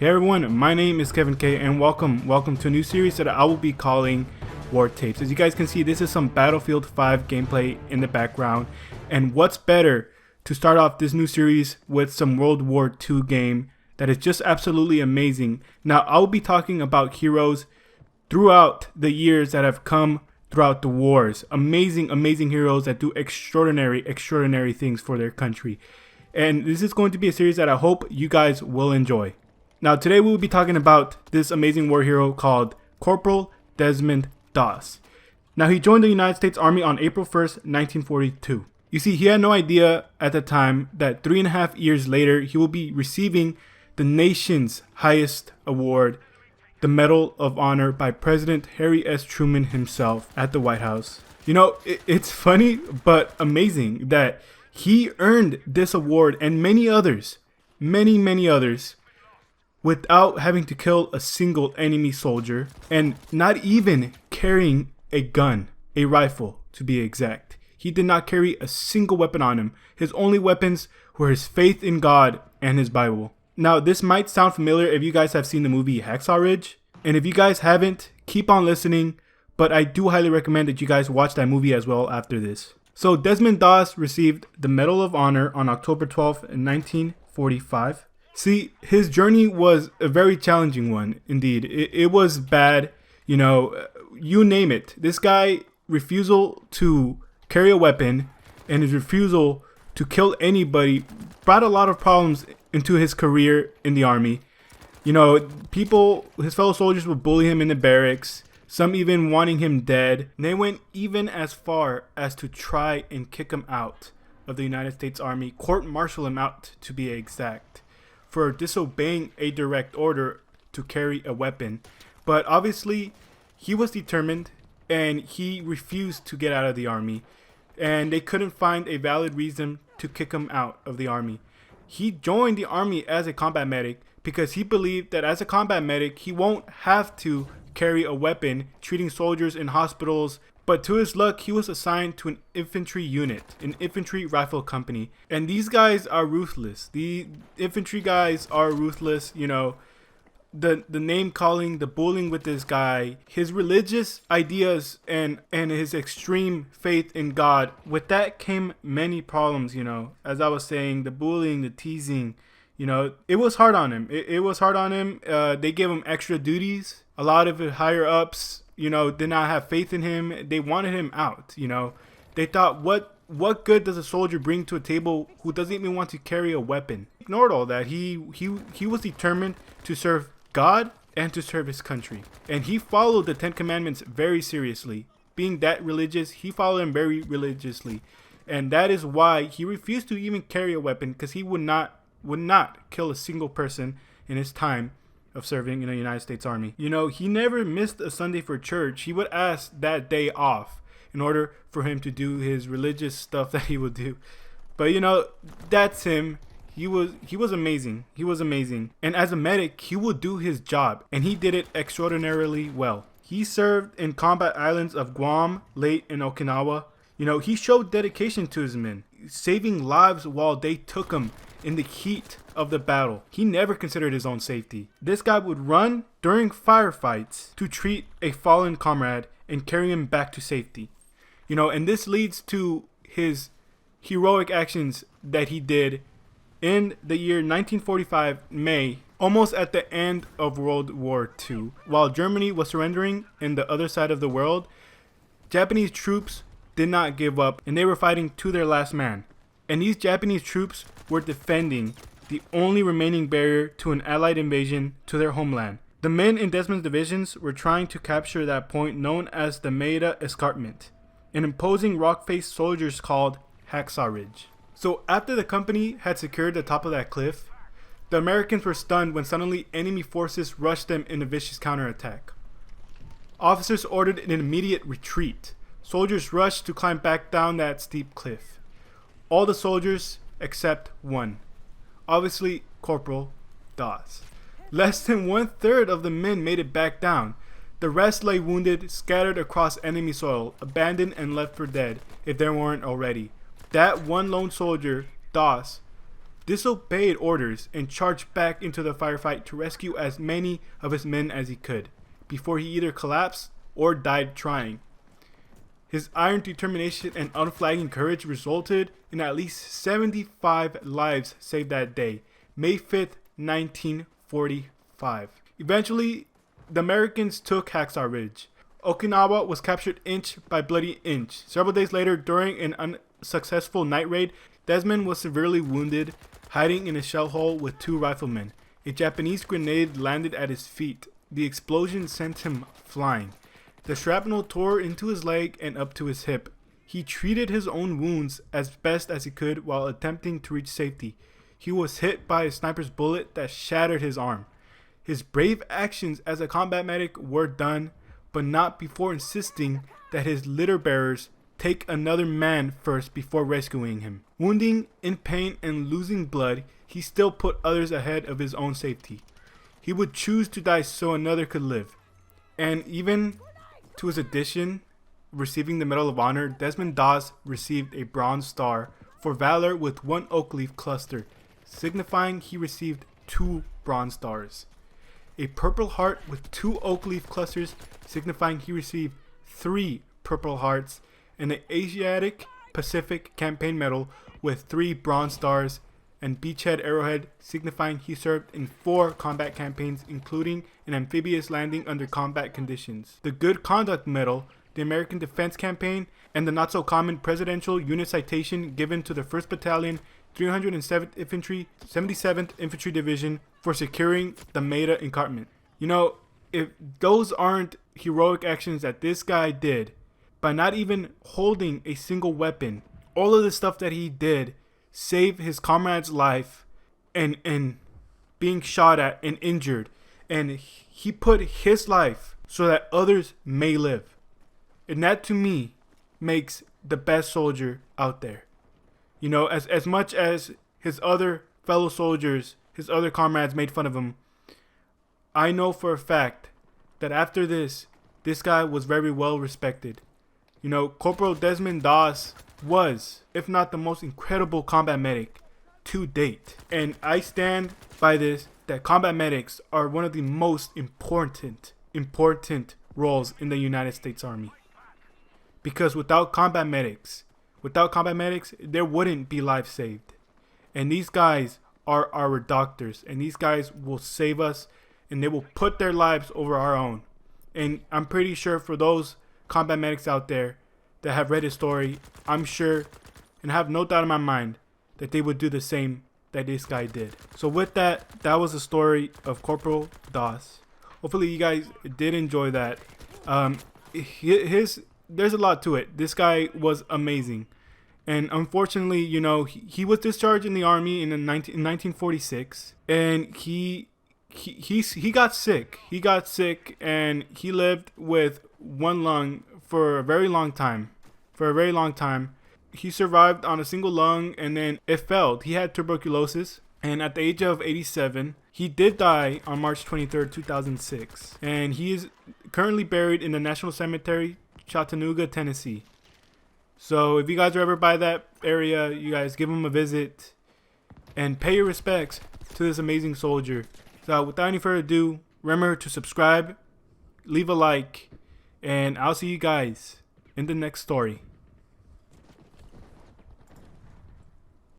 Hey everyone, my name is Kevin K and welcome to a new series that I will be calling War Tapes. As you guys can see, this is some Battlefield 5 gameplay in the background, and what's better to start off this new series with some World War II game that is just absolutely amazing. Now, I will be talking about heroes throughout the years that have come throughout the wars. Amazing heroes that do extraordinary things for their country. And this is going to be a series that I hope you guys will enjoy. Now, today we will be talking about this amazing war hero called Corporal Desmond Doss. Now, he joined the United States Army on April 1st, 1942. You see, he had no idea at the time that 3.5 years later, he will be receiving the nation's highest award, the Medal of Honor, by President Harry S. Truman himself at the White House. You know, it's funny but amazing that he earned this award and many others, many others, without having to kill a single enemy soldier and not even carrying a gun, a rifle to be exact. He did not carry a single weapon on him. His only weapons were his faith in God and his Bible. Now, this might sound familiar if you guys have seen the movie Hacksaw Ridge. And if you guys haven't, keep on listening. But I do highly recommend that you guys watch that movie as well after this. So Desmond Doss received the Medal of Honor on October 12th, 1945. See, his journey was a very challenging one, indeed. It was bad, you know, you name it. This guy refusal to carry a weapon and his refusal to kill anybody brought a lot of problems into his career in the army. You know, his fellow soldiers would bully him in the barracks, some even wanting him dead. And they went even as far as to try and kick him out of the United States Army, court-martial him out to be exact, for disobeying a direct order to carry a weapon. But obviously, he was determined and he refused to get out of the army. And they couldn't find a valid reason to kick him out of the army. He joined the army as a combat medic because he believed that as a combat medic, he won't have to carry a weapon treating soldiers in hospitals. But to his luck, he was assigned to an infantry unit, an infantry rifle company. And these guys are ruthless. The infantry guys are ruthless. You know, the name calling, the bullying with this guy, his religious ideas and his extreme faith in God. With that came many problems, you know. As I was saying, the bullying, the teasing, you know, it was hard on him. It was hard on him. They gave him extra duties. A lot of the higher ups, you know, did not have faith in him. They wanted him out, you know. They thought, what good does a soldier bring to a table who doesn't even want to carry a weapon? Ignored all that. He was determined to serve God and to serve his country. And he followed the 10 Commandments very seriously. Being that religious, he followed them very religiously. And that is why he refused to even carry a weapon, because he would not kill a single person in his time of serving in the United States Army. You know, he never missed a Sunday for church. He would ask that day off in order for him to do his religious stuff that he would do. But you know, that's him. He was amazing. He was amazing. And as a medic, he would do his job, and he did it extraordinarily well. He served in combat islands of Guam, Leyte, and Okinawa. You know, he showed dedication to his men, saving lives while they took him in the heat of the battle. He never considered his own safety. This guy would run during firefights to treat a fallen comrade and carry him back to safety. You know, and this leads to his heroic actions that he did in the year 1945, May, almost at the end of World War II. While Germany was surrendering in the other side of the world, Japanese troops did not give up, and they were fighting to their last man. And these Japanese troops were defending the only remaining barrier to an Allied invasion to their homeland. The men in Desmond's divisions were trying to capture that point known as the Maeda Escarpment, an imposing rock face soldiers called Hacksaw Ridge. So after the company had secured the top of that cliff, the Americans were stunned when suddenly enemy forces rushed them in a vicious counterattack. Officers ordered an immediate retreat. Soldiers rushed to climb back down that steep cliff. All the soldiers except one. Obviously, Corporal Doss. Less than 1/3 of the men made it back down. The rest lay wounded, scattered across enemy soil, abandoned and left for dead, if there weren't already. That one lone soldier, Doss, disobeyed orders and charged back into the firefight to rescue as many of his men as he could, before he either collapsed or died trying. His iron determination and unflagging courage resulted in at least 75 lives saved that day, May 5th, 1945. Eventually, the Americans took Hacksaw Ridge. Okinawa was captured inch by bloody inch. Several days later, during an unsuccessful night raid, Desmond was severely wounded, hiding in a shell hole with 2 riflemen. A Japanese grenade landed at his feet. The explosion sent him flying. The shrapnel tore into his leg and up to his hip. He treated his own wounds as best as he could while attempting to reach safety. He was hit by a sniper's bullet that shattered his arm. His brave actions as a combat medic were done, but not before insisting that his litter bearers take another man first before rescuing him. Wounding, in pain, and losing blood, he still put others ahead of his own safety. He would choose to die so another could live. And even to his addition, receiving the Medal of Honor, Desmond Doss received a Bronze Star for valor with 1 oak leaf cluster, signifying he received 2 Bronze Stars. A Purple Heart with 2 oak leaf clusters, signifying he received 3 Purple Hearts, and an Asiatic Pacific Campaign Medal with 3 Bronze Stars, and Beachhead Arrowhead, signifying he served in 4 combat campaigns, including an amphibious landing under combat conditions. The Good Conduct Medal, the American Defense Campaign, and the not-so-common Presidential Unit Citation given to the 1st Battalion, 307th Infantry, 77th Infantry Division for securing the Maida encampment. You know, if those aren't heroic actions that this guy did, by not even holding a single weapon, all of the stuff that he did save his comrade's life and being shot at and injured, and he put his life so that others may live, and that to me makes the best soldier out there. You know, as much as his other fellow soldiers, his other comrades made fun of him, I know for a fact that after this guy was very well respected. You know, Corporal Desmond Doss was, if not the most incredible combat medic to date. And I stand by this, that combat medics are one of the most important roles in the United States Army. Because without combat medics, there wouldn't be lives saved. And these guys are our doctors, and these guys will save us, and they will put their lives over our own. And I'm pretty sure for those combat medics out there that have read his story, I'm sure and have no doubt in my mind that they would do the same that this guy did. So with that, that was the story of Corporal Doss. Hopefully you guys did enjoy that. There's a lot to it. This guy was amazing. And unfortunately, you know, he was discharged in the army in 1946, and he got sick. He got sick, and he lived with 1 lung for a very long time. He survived on a single lung, and then it failed. He had tuberculosis, and at the age of 87, he did die on March 23rd, 2006. And he is currently buried in the National Cemetery, Chattanooga, Tennessee. So if you guys are ever by that area, you guys give him a visit and pay your respects to this amazing soldier. So without any further ado, remember to subscribe, leave a like, and I'll see you guys in the next story.